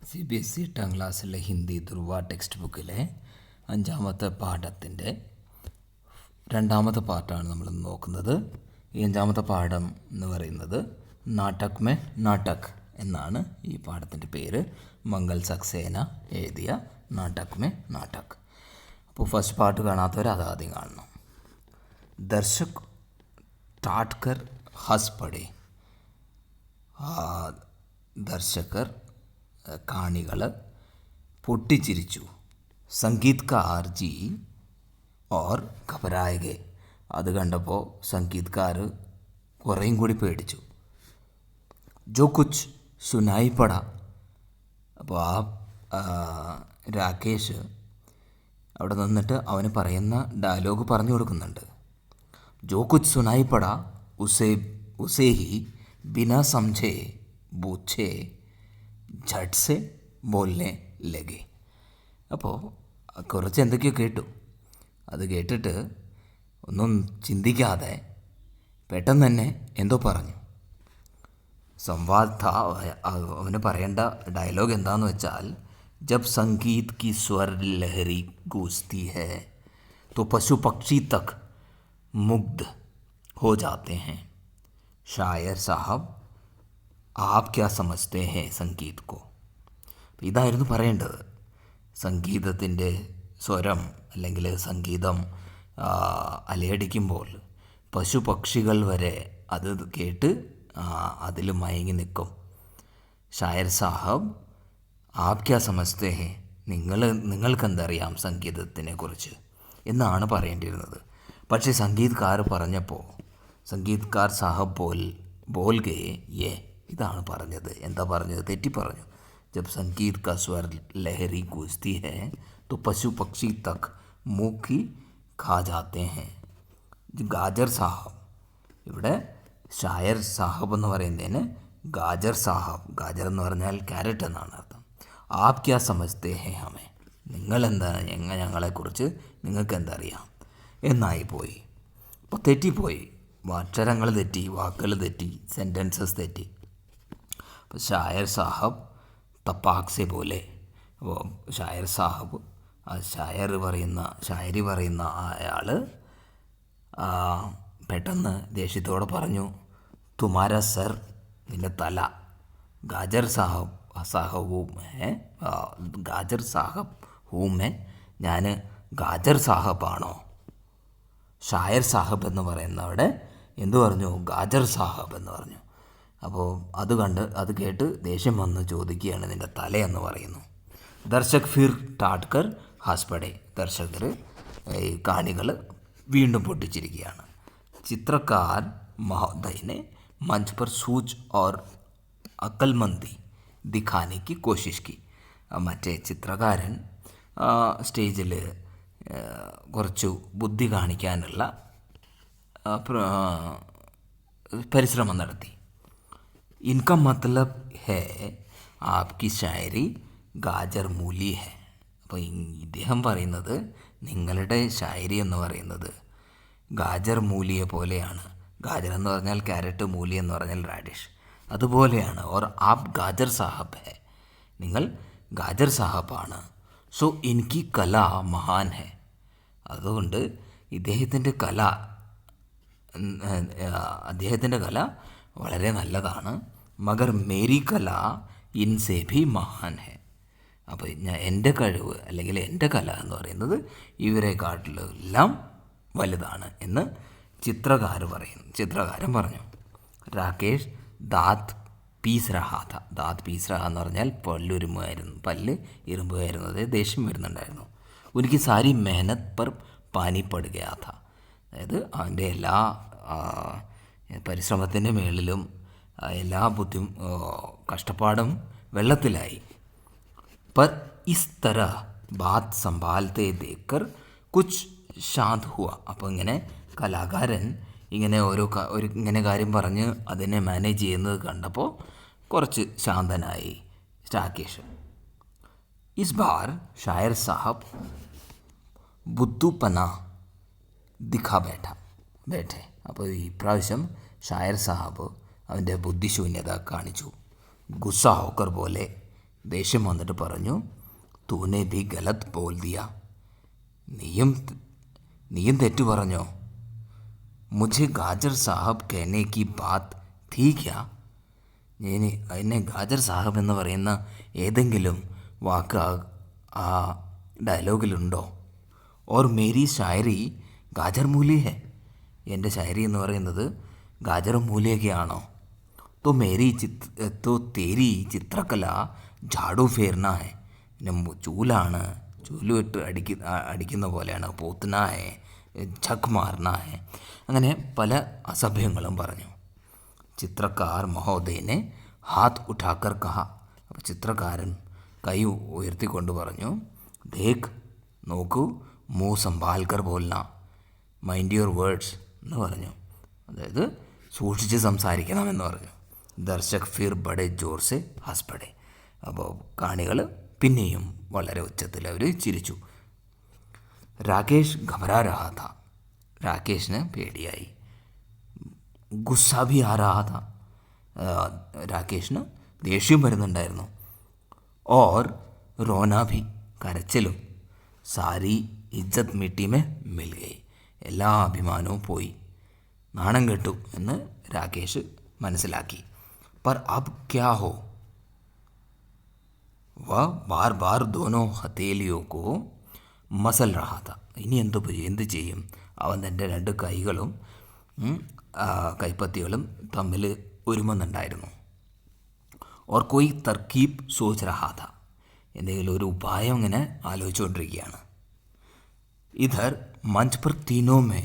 CBSE എട്ടാം ക്ലാസ്സിലെ ഹിന്ദി ധ്രുവ text ബുക്കിലെ 5-ാമത്തെ പാഠത്തിൻ്റെ 2-ാമത്തെ പാർട്ടാണ് നമ്മൾ നോക്കുന്നത്. ഈ 5-ാമത്തെ പാഠം എന്ന് പറയുന്നത് നാടക് മേ നാടക് എന്നാണ് ഈ പാഠത്തിൻ്റെ പേര്. മംഗൾ സക്സേന എഴുതിയ നാടക് മേ നാടക്. അപ്പോൾ ഫസ്റ്റ് പാർട്ട് കാണാത്തവർ അതാദ്യം കാണണം. ദർശക് ടാട്കർ ഹസ് പടേ. ദർശകർ കാണികൾ പൊട്ടിച്ചിരിച്ചു. സംഗീത്കാർ ജി ഓർ ഘബരായകെ. അത് കണ്ടപ്പോൾ സംഗീത്കാർ കുറേയും കൂടി പേടിച്ചു. ജോ കുച്ച് സുനായി പട. അപ്പോൾ രാകേഷ് അവിടെ നിന്നിട്ട് അവന് പറയുന്ന ഡയലോഗ് പറഞ്ഞു കൊടുക്കുന്നുണ്ട്. ജോ കുച്ച് സുനായി പട ഉസേ ഹി ബിനാ സംജേ ബൂച്ചേ झट से बोलने लगे. അപ്പോൾ കുറച്ച് എന്തൊക്കെയോ കേട്ടു. അത് കേട്ടിട്ട് ഒന്നും ചിന്തിക്കാതെ പെട്ടെന്ന് തന്നെ എന്തോ പറഞ്ഞു. സംവാദ് അവന് പറയേണ്ട ഡയലോഗ് എന്താണെന്ന് വെച്ചാൽ, ജബ് സംഗീത് की स्वर लहरी गूंजती है तो पशु पक्षी तक मुग्ध हो जाते हैं. शायर साहब आप क्या समझते हैं സംഗീത് को. ഇതായിരുന്നു പറയേണ്ടത്. സംഗീതത്തിൻ്റെ സ്വരം അല്ലെങ്കിൽ സംഗീതം അലയടിക്കുമ്പോൾ പശുപക്ഷികൾ വരെ അത് കേട്ട് അതിൽ മയങ്ങി നിൽക്കും. ഷായർ സാഹബ് ആപ് ക്യാ സമസ്തേ ഹേ. നിങ്ങൾക്കെന്തറിയാം സംഗീതത്തിനെ കുറിച്ച് എന്നാണ് പറയേണ്ടിയിരുന്നത്. പക്ഷേ സംഗീത്കാർ പറഞ്ഞപ്പോൾ സംഗീത്കാർ സാഹബ് ബോൽ ഗേ യേ. ഇതാണ് പറഞ്ഞത്. എന്താ പറഞ്ഞത്? തെറ്റി പറഞ്ഞു. ജബ് സംഗീത് കാ സ്വർ ലഹരി ഗൂഞ്ജതി ഹൈ तो പശു പക്ഷി തക് മൂക്കി ഖാ ജാത്തെ ഹൈ. ഗാജർ സാഹബ്. ഇവിടെ ഷായർ സാഹബ് എന്ന് പറയുന്നതിന് ഗാജർ സാഹബ്. ഗാജർ എന്ന് പറഞ്ഞാൽ ക്യാരറ്റ് എന്നാണ് അർത്ഥം. ആപ് ക്യാ സമസ്തേ ഹേ ഹമേ. നിങ്ങളെന്താണ് ഞങ്ങളെക്കുറിച്ച് നിങ്ങൾക്ക് എന്തറിയാം എന്നായി പോയി. അപ്പോൾ തെറ്റിപ്പോയി. അക്ഷരങ്ങൾ തെറ്റി, വാക്കുകൾ തെറ്റി, സെൻറ്റൻസസ് തെറ്റി. അപ്പോൾ ഷായർ സാഹബ് തപ്പാക് സെ പോലെ. അപ്പോൾ ഷായർ സാഹബ് ഷായരി പറയുന്ന അയാൾ പെട്ടെന്ന് ദേഷ്യത്തോടെ പറഞ്ഞു, തുമാര സർ, നിൻ്റെ തല. ഗാജർ സാഹബ് ഹൂമേ. ഞാൻ ഗാജർ സാഹബാണോ? ഷായർ സാഹബ് എന്ന് പറയുന്നവിടെ എന്തു പറഞ്ഞു? ഗാജർ സാഹബ് എന്ന് പറഞ്ഞു. അപ്പോൾ അത് കേട്ട് ദേഷ്യം വന്ന് ചോദിക്കുകയാണ്, നിൻ്റെ തലയെന്ന് പറയുന്നു. ദർശക് ഫിർ ടാട്കർ ഹാസ്പടെ. ദർശകർ കാണികൾ വീണ്ടും പൊട്ടിച്ചിരിക്കുകയാണ്. ചിത്രകാർ മഹോദയനെ മഞ്ച് പർ സൂജ് ഓർ അക്കൽമന്തി ദിഖാനെ കി കോശിഷ് കി. മറ്റേ ചിത്രകാരൻ സ്റ്റേജിൽ കുറച്ചു ബുദ്ധി കാണിക്കാനുള്ള പരിശ്രമം നടത്തി. ഇൻക മത്ലബ് ഹേ ആപ്കി ഷായരി ഗാജർ മൂലി ഹേ. അപ്പോൾ ഇദ്ദേഹം പറയുന്നത്, നിങ്ങളുടെ ഷായരി എന്ന് പറയുന്നത് ഗാജർ മൂലിയെ പോലെയാണ്. ഗാജർ എന്ന് പറഞ്ഞാൽ ക്യാരറ്റ്, മൂലി എന്ന് പറഞ്ഞാൽ റാഡിഷ്. അതുപോലെയാണ്. ഓർ ആപ് ഗാജർ സാഹബ് ഹേ. നിങ്ങൾ ഗാജർ സാഹബാണ്. സോ എനിക്ക് കല മഹാൻ ഹേ. അതുകൊണ്ട് അദ്ദേഹത്തിൻ്റെ കല വളരെ നല്ലതാണ്. മഗർ മേരി കല ഇൻസെ ഭി മഹാൻ ഹേ. അപ്പോൾ എൻ്റെ കഴിവ് അല്ലെങ്കിൽ എൻ്റെ കല എന്ന് പറയുന്നത് ഇവരെക്കാട്ടിലെല്ലാം വലുതാണ് എന്ന് ചിത്രകാരൻ പറഞ്ഞു. Rakesh that piece രഹാഥ. That piece രഹ എന്ന് പറഞ്ഞാൽ പല്ല് ഇരുമ്പുകയായിരുന്നത്. ദേഷ്യം വരുന്നുണ്ടായിരുന്നു. ഉനിക്ക് സാരി മെഹനത്ത് പർ പാനി പടുകയാഥ. അതായത് അവൻ്റെ എല്ലാ പരിശ്രമത്തിൻ്റെ മേളിലും എല്ലാ കഷ്ടപ്പാടും വെള്ളത്തിലായി. പർ ഇസ് തര ബാത് സംഭാലത്തെ ദേക്കർ കുച്ച് ശാന്ത് ഹുവ. അപ്പോൾ ഇങ്ങനെ കലാകാരൻ ഇങ്ങനെ ഇങ്ങനെ കാര്യം പറഞ്ഞ് അതിനെ മാനേജ് ചെയ്യുന്നത് കണ്ടപ്പോൾ കുറച്ച് ശാന്തനായി രാകേഷ്. ഇസ് ബാർ ഷായർ സാഹബ് ബുദ്ധുപന ദിഖാ ബേഠെ. അപ്പോൾ ഈ പ്രാവശ്യം ഷായർ സാഹബ് അവൻ്റെ ബുദ്ധിശൂന്യത കാണിച്ചു. ഗുസ്സ ഹോക്കർ പോലെ ദേഷ്യം വന്നിട്ട് പറഞ്ഞു, തൂനെ ഭി ഗലത് ബോൽ ദിയ, നീയും നീയും തെറ്റു പറഞ്ഞോ? മുझे ഗാജർ സാഹബ് कहने की बात थी क्या? എന്നെ ഗാജർ സാഹബ് എന്ന് പറയുന്ന ഏതെങ്കിലും വാക്ക് ആ ഡയലോഗിലുണ്ടോ? ഓർ മേരി ഷായരി ഗാജർ മൂലി ഹെ, എൻ്റെ ഷായരി എന്ന് പറയുന്നത് ഗാജർ മൂലിയൊക്കെയാണോ? तो तेरी ചിത്രകല ജാഡു ഫേർന ഹെ, പിന്നെ ചൂലാണ്, ചൂലുമിട്ട് അടിക്കുന്ന പോലെയാണ്. പോത്തന ഹെ, ഝക് മാർന ഹെ, അങ്ങനെ പല അസഭ്യങ്ങളും പറഞ്ഞു. ചിത്രകാർ മഹോദയനെ ഹാത്ത് ഉഠാക്കർ കഹ, അപ്പോൾ ചിത്രകാരൻ കൈ ഉയർത്തിക്കൊണ്ട് പറഞ്ഞു, ദേഖ്, നോക്കൂ, മൂ സംഭാൽക്കർ ബോൽന, മൈൻഡ് യുവർ വേർഡ്സ് എന്ന് പറഞ്ഞു. അതായത് സൂക്ഷിച്ച് സംസാരിക്കണമെന്ന് പറഞ്ഞു. ദർശക് ഫിർ ബഡെ ജോർ സെ ഹസ് പടെ, അപ്പോൾ കാണികൾ പിന്നെയും വളരെ ഉച്ചത്തിൽ അവർ ചിരിച്ചു. രാകേഷ് ഘബരാ രഹാ ഥാ, രാകേഷിന് പേടിയായി. ഗുസ്സ ഭി ആ രഹാ ഥാ, രാകേഷിന് ദേഷ്യം വരുന്നുണ്ടായിരുന്നു. ഓർ റോന ഭി, കരച്ചിലും. സാരി ഇജ്ജത്ത് മിട്ടി മേ മിൽ ഗയി, എല്ലാ അഭിമാനവും പോയി, നാണം കെട്ടു എന്ന് രാകേഷ് മനസ്സിലാക്കി. पर अब क्या हो? वह बार बार दोनों हथेलियों को मसल रहा था. ഇനി എന്ത് ചെയ്യും? അവൻ തൻ്റെ രണ്ട് കൈകളും കൈപ്പത്തികളും തമ്മിൽ ഒരുമുന്നുണ്ടായിരുന്നു. ഓർ കോയി തർക്കീബ് സോച്ച് രഹാ ഥാ, എന്തെങ്കിലും ഒരു ഉപായം ഇങ്ങനെ ആലോചിച്ചുകൊണ്ടിരിക്കുകയാണ്. ഇധർ മഞ്ച് പർ തീനോ മേ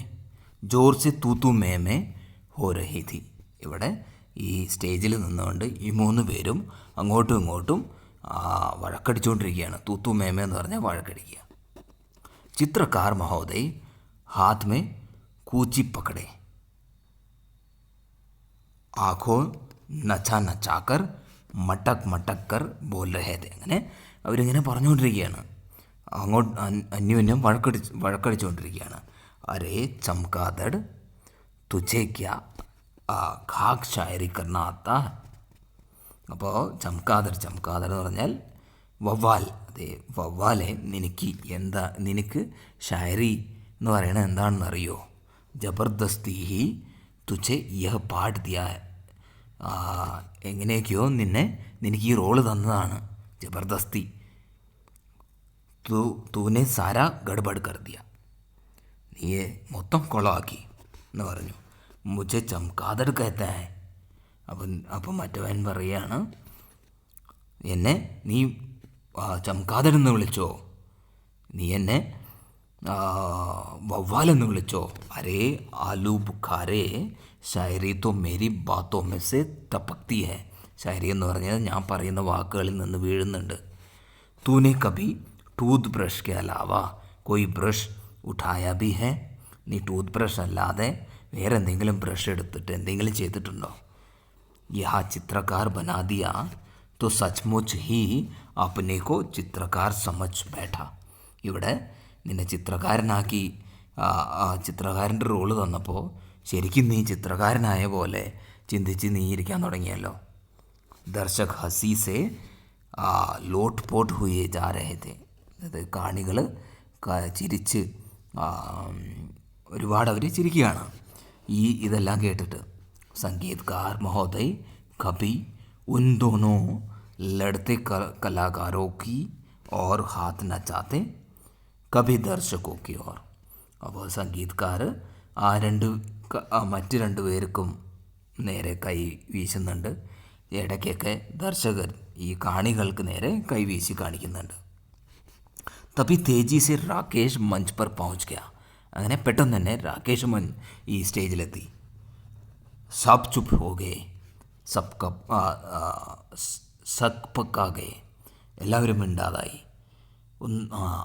ജോർ സെ തൂത്തു മേ ഹോ രഹി ഥി, ഇവിടെ ഈ സ്റ്റേജിൽ നിന്നുകൊണ്ട് ഈ മൂന്ന് പേരും അങ്ങോട്ടും ഇങ്ങോട്ടും വഴക്കടിച്ചുകൊണ്ടിരിക്കുകയാണ്. തൂത്തു മേമ എന്ന് പറഞ്ഞാൽ വഴക്കടിക്കുക. ചിത്രകാർ മഹോദയ് ഹാത്ത് മേ കൂച്ചി പക്കടേ, ആഖോ നച്ചാ നച്ചാക്കർ മട്ടക് മട്ടക് കർ ബോൽ രഹേ ഥേ, അങ്ങനെ അവരിങ്ങനെ പറഞ്ഞുകൊണ്ടിരിക്കുകയാണ്. അങ്ങോട്ട് അന്യോന്യം വഴക്കടിച്ചുകൊണ്ടിരിക്കുകയാണ്. അരേ ചംകാദഡ് തുझे क्या ഖാക് ഷായരി കർണ ആത്താ. അപ്പോൾ ചംകാദർ എന്ന് പറഞ്ഞാൽ വവ്വാൽ. അതെ, വവ്വാലെ, നിനക്ക് ഷായരി എന്ന് പറയണത് എന്താണെന്ന് അറിയോ? ജബർദസ്തി ഹി തുझे യഹ് പാഠ് ദിയാ ഹെ, എങ്ങനെയൊക്കെയോ നിനക്ക് ഈ റോള് തന്നതാണ്. ജബർദസ്തി. തൂനെ സാരാ ഗഡ്ബഡ് കർ ദിയ, നീയെ മൊത്തം കൊളമാക്കി എന്ന് പറഞ്ഞു. മുझे ചംകാദർ कहता है, അപ്പം മറ്റവൻ പറയുകയാണ്, എന്നെ നീ ചംകാദർ എന്ന് വിളിച്ചോ, നീ എന്നെ വവ്വാലെന്ന് വിളിച്ചോ. അരേ ആലു ബുഖാരേ ഷായരി തോ മേരി ബാത്തോ മേ സെ ടപക്തി ഹെ, ഷായരി എന്ന് പറഞ്ഞത് ഞാൻ പറയുന്ന വാക്കുകളിൽ നിന്ന് വീഴുന്നുണ്ട്. തൂനെ കഭി ടൂത്ത് ബ്രഷ് കെ അലാവ കോയി ബ്രഷ് ഉഠായ ഭി ഹെ, നീ ടൂത്ത് ബ്രഷ് അല്ലാതെ വേറെ എന്തെങ്കിലും ബ്രഷ് എടുത്തിട്ട് എന്തെങ്കിലും ചെയ്തിട്ടുണ്ടോ? യഹാ ചിത്രകാർ ബനാ ദിയ തോ സച്മുച്ച് ഹി അപ്നെ കോ ചിത്രകാർ സമജ് ബൈഠ, ഇവിടെ നിന്നെ ചിത്രകാരനാക്കി, ചിത്രകാരൻ്റെ റോള് തന്നപ്പോൾ ശരിക്കും നീ ചിത്രകാരനായ പോലെ ചിന്തിച്ച് നീ ഇരിക്കാൻ തുടങ്ങിയല്ലോ. ദർശക് ഹസി സെ ലോട്ട് പോട്ട് ഹുയേ ജാ രഹേ ഥേ, അത് കാണികൾ ചിരിച്ച് ഒരുപാട് അവർ ചിരിക്കുകയാണ് ഇതെല്ലാം കേട്ടിട്ട്. സംഗീതകാർ മഹോദയ് കഭി ഉൻ ദോനോ ലड़ते കലാകാരോं की और हाथ नचाते കഭി ദർശകോ की ओर, അപ്പോൾ സംഗീതക്കാർ മറ്റ് രണ്ടു പേർക്കും നേരെ കൈ വീശുന്നുണ്ട്. ഇടയ്ക്കൊക്കെ ദർശകർ ഈ കാണികൾക്ക് നേരെ കൈ വീശി കാണിക്കുന്നുണ്ട്. തभी तेजी से രാകേഷ് മഞ്ച് पर पहुंच गया, അങ്ങനെ പെട്ടെന്ന് തന്നെ രാകേഷ് ഈ സ്റ്റേജിലെത്തി. സബ് ചുപ്പ് ഹോ ഗേ, സക്പക്കാകെ, എല്ലാവരും മിണ്ടാതായി.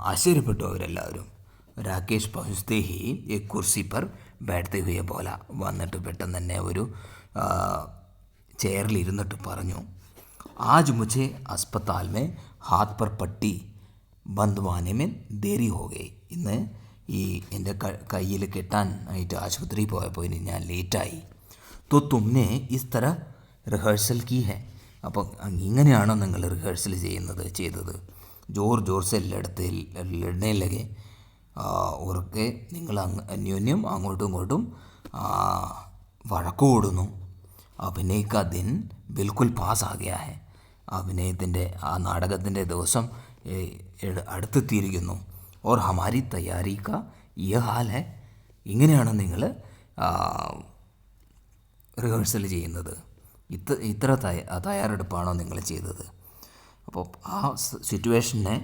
ആശ്ചര്യപ്പെട്ടു അവരെല്ലാവരും. രാകേഷ് പहुंचते ही एक कुर्सी पर बैठते हुए बोला, വന്നിട്ട് പെട്ടെന്ന് തന്നെ ഒരു ചെയറിലിരുന്നിട്ട് പറഞ്ഞു, ആജ് മുझे अस्पताल में हाथ पर पट्टी ബന്ദ്വാനെ മേ ദേരി ഹോ ഗയി, ഇന്ന് ഈ എൻ്റെ കയ്യിൽ കെട്ടാനായിട്ട് ആശുപത്രിയിൽ പോയപ്പോൾ ഇനി ഞാൻ ലേറ്റായി. तो तुमने इस तरह रिहर्सल की है, അപ്പോൾ ഇങ്ങനെയാണോ നിങ്ങൾ റിഹേഴ്സൽ ചെയ്തത്? ജോർ ജോർ സെ ലഡ്നെ ലഗെ, ഉറക്കെ നിങ്ങൾ അന്യോന്യം അങ്ങോട്ടും ഇങ്ങോട്ടും വഴക്ക് കൂടുന്നു. അഭിനയ് കാ ദിൻ ബിൽക്കുൽ പാസ് ആ ഗയാ ഹെ, അഭിനയത്തിൻ്റെ ആ നാടകത്തിൻ്റെ ദിവസം അടുത്തെത്തിയിരിക്കുന്നു. ഓർ ഹമാരി തയ്യാറി കാ യ ഹാൽ ഹെ, ഇങ്ങനെയാണ് നിങ്ങൾ റിഹേഴ്സൽ ചെയ്യുന്നത്? ഇത്ര തയ്യാറെടുപ്പാണോ നിങ്ങൾ ചെയ്തത്? അപ്പോൾ ആ സിറ്റുവേഷനെ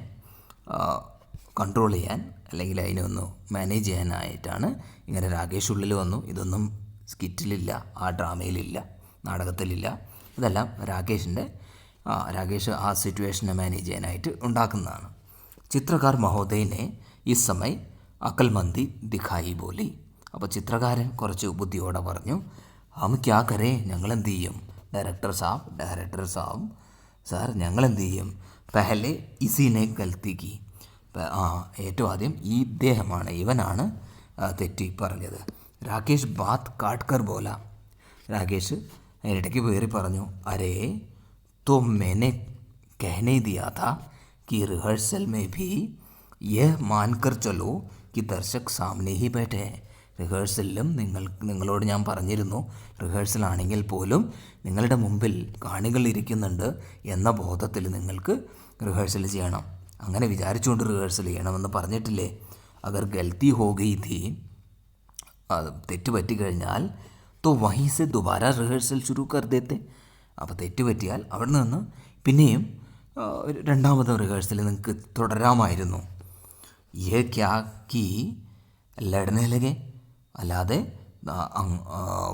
കൺട്രോൾ ചെയ്യാൻ അല്ലെങ്കിൽ അതിനെ ഒന്ന് മാനേജ് ചെയ്യാനായിട്ടാണ് ഇങ്ങനെ രാകേഷ് ഉള്ളിൽ വന്നു. ഇതൊന്നും സ്കിറ്റിലില്ല, ആ ഡ്രാമയിലില്ല, നാടകത്തിലില്ല. ഇതെല്ലാം രാകേഷ് ആ സിറ്റുവേഷനെ മാനേജ് ചെയ്യാനായിട്ട് ഉണ്ടാക്കുന്നതാണ്. ചിത്രകാർ മഹോദയനെ ഈ സമയം അക്കൽമന്തി ദിഖായി ബോലി. അപ്പോൾ ചിത്രകാരൻ കുറച്ച് ബുദ്ധിയോടെ പറഞ്ഞു, ഹം ക്യാ കരേ, ഞങ്ങളെന്ത് ചെയ്യും? ഡയറക്ടർ സാബ് സാർ, ഞങ്ങളെന്ത് ചെയ്യും? പെഹലെ ഇസിനെ ഗൽത്തി കി, ഏറ്റവും ആദ്യം ഇവനാണ് തെറ്റി പറഞ്ഞത്. രാകേഷ് ബാത്ത് കാട്ട്കർ ബോല, രാകേഷ് അതിനിടയ്ക്ക് കയറി പറഞ്ഞു, അരേ तो मैंने कहने दिया था कि रिहर्सल में भी यह मानकर चलो कि दर्शक सामने ही बैठे हैं. റിഹേഴ്സലിലും നിങ്ങളോട് ഞാൻ പറഞ്ഞിരുന്നു, റിഹേഴ്സലാണെങ്കിൽ പോലും നിങ്ങളുടെ മുമ്പിൽ കാണികൾ ഇരിക്കുന്നുണ്ട് എന്ന ബോധത്തിൽ നിങ്ങൾക്ക് റിഹേഴ്സൽ ചെയ്യണം. അങ്ങനെ വിചാരിച്ചുകൊണ്ട് റിഹേഴ്സൽ ചെയ്യണമെന്ന് പറഞ്ഞിട്ടില്ലേ? അഗർ ഗൽത്തി ഹോ ഗയി ഥി, തെറ്റ് പറ്റിക്കഴിഞ്ഞാൽ തോ വഹീ സെ ദുബാര റിഹേഴ്സൽ ശുരു കർ ദേത്തെ. അപ്പോൾ തെറ്റ് പറ്റിയാൽ അവിടെ നിന്ന് പിന്നെയും രണ്ടാമത് റിഹേഴ്സൽ നിങ്ങൾക്ക് തുടരാമായിരുന്നു. യേ ക്യാ കി ലഡ്നെ ലഗെ, അല്ലാതെ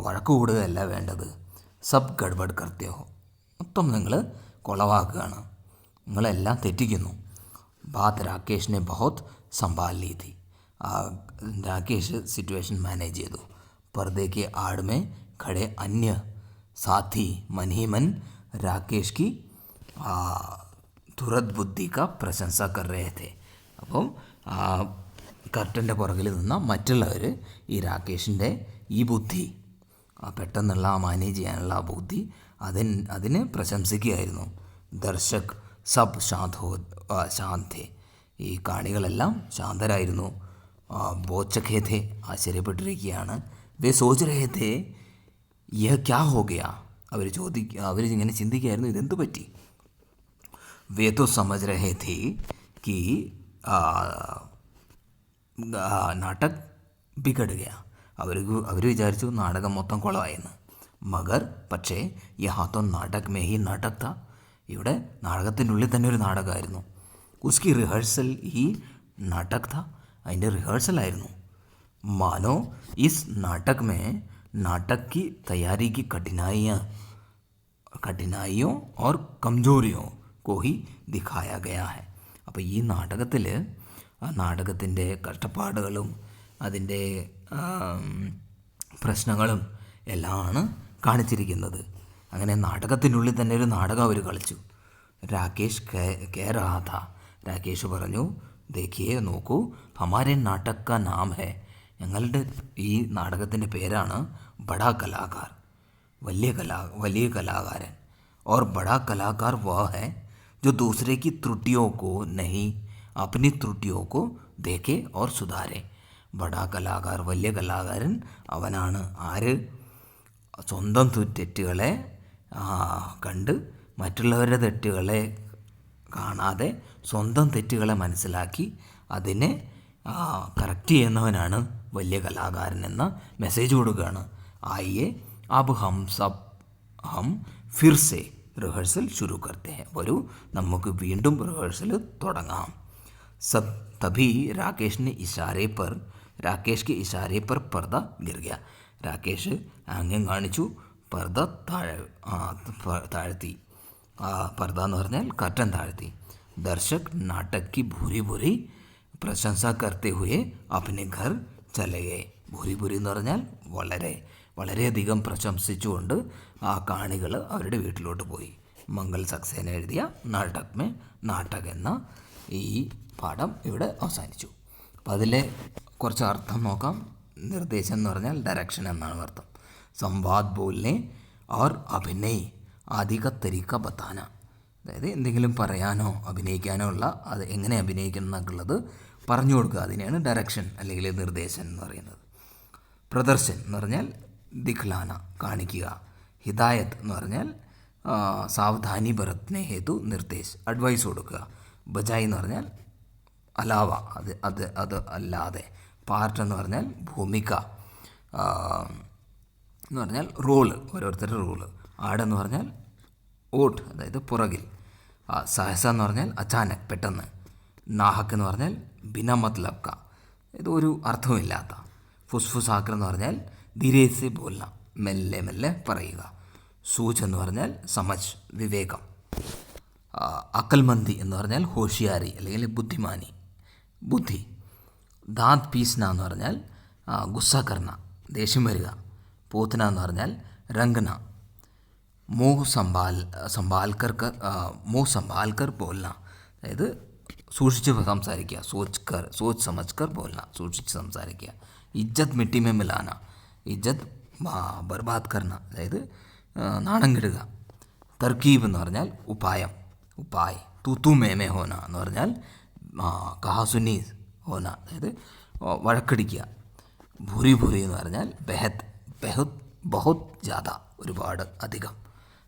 വഴക്ക് കൂടുകയല്ല വേണ്ടത്. സബ് ഗഡ്ബഡ് കർത്തേ ഹോ, മൊത്തം നിങ്ങൾ കുളവാക്കുകയാണ്, നിങ്ങളെല്ലാം തെറ്റിക്കുന്നു. ബാത് രാകേഷിനെ ബഹുത് സംഭാൽ ലീ ഥി, രാകേഷ് സിറ്റുവേഷൻ മാനേജ് ചെയ്തു. पर्दे आड़ में खड़े अन्य साथी मन ही मन राकेश की തുറത് ബുദ്ധി കാ പ്രശംസ കർ രഹേ थे. അപ്പം കർട്ടൻ്റെ പുറകിൽ നിന്ന മറ്റുള്ളവർ ഈ രാകേഷിൻ്റെ ഈ ബുദ്ധി, പെട്ടെന്നുള്ള മാനേജ് ചെയ്യാനുള്ള ആ ബുദ്ധി അതിന് പ്രശംസിക്കുകയായിരുന്നു. ദർശക് സബ് ശാന്തേ, ഈ കാണികളെല്ലാം ശാന്തരായിരുന്നു. ബോച്ചഖേ ഥേ, ആശ്ചര്യപ്പെട്ടിരിക്കുകയാണ്. വേ സോച്ച് രഹേ ഥേ യഹ് ക്യാ ഹോ ഗയാ, അവരിങ്ങനെ ചിന്തിക്കുകയായിരുന്നു, ഇതെന്ത് പറ്റി. വേ തോ സമझ രഹേ ഥേ കി നാടക് ബിഗഡ് ഗയാ, അവർ വിചാരിച്ചു നാടകം മൊത്തം കുളമായെന്ന്. മഗർ പക്ഷേ യഹാ തോ നാടക് മേ ഹി നാടക് താ, ഇവിടെ നാടകത്തിൻ്റെ ഉള്ളിൽ തന്നെ ഒരു നാടകമായിരുന്നു. ഉസ്കി റിഹേഴ്സൽ ഈ നാടക് താ, അതിൻ്റെ റിഹേഴ്സലായിരുന്നു. മാനോ ഇസ് നാടക് മേ നാടക് की तैयारी की कठिनाइयों और कमजोरियों को ही दिखाया गया है. അപ്പോൾ ഈ നാടകത്തിൽ നാടകത്തിൻ്റെ കഷ്ടപ്പാടുകളും അതിൻ്റെ പ്രശ്നങ്ങളും എല്ലാമാണ് കാണിച്ചിരിക്കുന്നത്. അങ്ങനെ നാടകത്തിനുള്ളിൽ തന്നെ ഒരു നാടകം അവർ കളിച്ചു. രാകേഷ് കേ രഹാ ഥാ, രാകേഷ് പറഞ്ഞു, ദേഖിയേ നോക്കൂ, ഹമാരെ നാടക് കാ നാം ഹേ, ഞങ്ങളുടെ ഈ നാടകത്തിൻ്റെ പേരാണ് ബഡാ കലാകാർ, വലിയ കലാകാരൻ. और बड़ा कलाकार वह है जो दूसरे की त्रुटियों को नहीं अपनी त्रुटियों को देखे और सुधारे. ബഡാ കലാകാർ, വലിയ കലാകാരൻ അവനാണ് ആര്? സ്വന്തം തെറ്റുകളെ കണ്ട് മറ്റുള്ളവരുടെ തെറ്റുകളെ കാണാതെ സ്വന്തം തെറ്റുകളെ മനസ്സിലാക്കി അതിനെ കറക്റ്റ് ചെയ്യുന്നവനാണ് വലിയ കലാകാരൻ എന്ന മെസ്സേജ് കൊടുക്കുകയാണ്. ആയിയെ അബ് ഹം ഫിർ സെ റിഹേഴ്സൽ ശുരു കർത്തേ ഹൈ, വരൂ നമുക്ക് വീണ്ടും റിഹേഴ്സൽ തുടങ്ങാം. സബ് തभी രാകേഷ് के इशारे पर पर्दा गिर गया. രാകേഷ് ആംഗ്യം കാണിച്ചു, പർദ്ദ താഴ്ത്തി. പർദ്ദ എന്ന് പറഞ്ഞാൽ കർട്ടൻ താഴ്ത്തി. ദർശക് നാടക് की भूरी भूरी പ്രശംസ करते हुए अपने घर चले गए. ഭൂരി ഭൂരി എന്ന് പറഞ്ഞാൽ വളരെയധികം പ്രശംസിച്ചുകൊണ്ട് ആ കാണികൾ അവരുടെ വീട്ടിലോട്ട് പോയി. മംഗൾ സക്സേന എഴുതിയ നാടക് എന്ന ഈ പാഠം ഇവിടെ അവസാനിച്ചു. അപ്പോൾ അതിലെ കുറച്ച് അർത്ഥം നോക്കാം. നിർദ്ദേശം എന്ന് പറഞ്ഞാൽ ഡയറക്ഷൻ എന്നാണ് അർത്ഥം. സംവാദ് ബോൽനെ और अभिनय ആദി കാ തരീക്ക ബത്താന. അതായത് എന്തെങ്കിലും പറയാനോ അഭിനയിക്കാനോ ഉള്ള അത് എങ്ങനെ അഭിനയിക്കണം എന്നൊക്കെയുള്ളത് പറഞ്ഞു കൊടുക്കുക. അതിനെയാണ് ഡയറക്ഷൻ അല്ലെങ്കിൽ നിർദ്ദേശം എന്ന് പറയുന്നത്. പ്രദർശൻ എന്ന് പറഞ്ഞാൽ ദിഖ്ലാന, കാണിക്കുക. ഹിദായത്ത് എന്ന് പറഞ്ഞാൽ സാവധാനി ബരത്നെ ഹേതു നിർദ്ദേശ്, അഡ്വൈസ് കൊടുക്കുക. ബജായി എന്ന് പറഞ്ഞാൽ അലാവ, അത് അല്ലാതെ. പാർട്ട് എന്ന് പറഞ്ഞാൽ ഭൂമിക എന്ന് പറഞ്ഞാൽ റോള്, ഓരോരുത്തരുടെ റോള്. ആടെന്ന് പറഞ്ഞാൽ ഓട്ട്, അതായത് പുറകിൽ. സഹസ എന്ന് പറഞ്ഞാൽ അച്ചാനക്, പെട്ടെന്ന്. നാഹക്ക് എന്ന് പറഞ്ഞാൽ ബിന മത്ലബ് ക, ഇത് ഒരു അർത്ഥമില്ലാത്ത. ഫുസ്ഫുസാക്കർ എന്ന് പറഞ്ഞാൽ ധീരേസെ ബോൽന, മെല്ലെ മെല്ലെ പറയുക. സൂച്ച് എന്ന് പറഞ്ഞാൽ സമജ്, വിവേകം. അക്കൽമന്തി എന്ന് പറഞ്ഞാൽ ഹോഷിയാരി അല്ലെങ്കിൽ ബുദ്ധിമാനി, ബുദ്ധി. ദാന്ത് പീസ്ന എന്ന് പറഞ്ഞാൽ ഗുസ്സ കർണ, ദേഷ്യം വരിക. പോത്തന എന്ന് പറഞ്ഞാൽ രംഗന. മൂഹ് സമ്പാൽക്കർ ബോൽന, അതായത് സൂക്ഷിച്ച് സംസാരിക്കുക. സോച്ച് സമജ്കർ ബോൽന, സൂക്ഷിച്ച് സംസാരിക്കുക. ഇജ്ജത്ത് മിട്ടി മേ മിലാന, ഇജ്ജത്ത് ബർബാദ് കർണ, അതായത് നാണം കെടുക. തർക്കീബ് എന്ന് പറഞ്ഞാൽ ഉപായം, തൂത്തു മേമേ ഹോന എന്ന് പറഞ്ഞാൽ കഹാസുനി ഹോന, അതായത് വഴക്കടിക്കുക. ഭൂരി എന്ന് പറഞ്ഞാൽ ബഹുത് ജാഥ, ഒരുപാട്, അധികം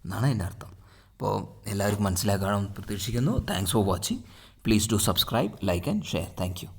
എന്നാണ് അതിൻ്റെ അർത്ഥം. അപ്പോൾ എല്ലാവർക്കും മനസ്സിലാക്കാമെന്ന് പ്രതീക്ഷിക്കുന്നു. Thanks for watching. Please do subscribe, like and share. Thank you.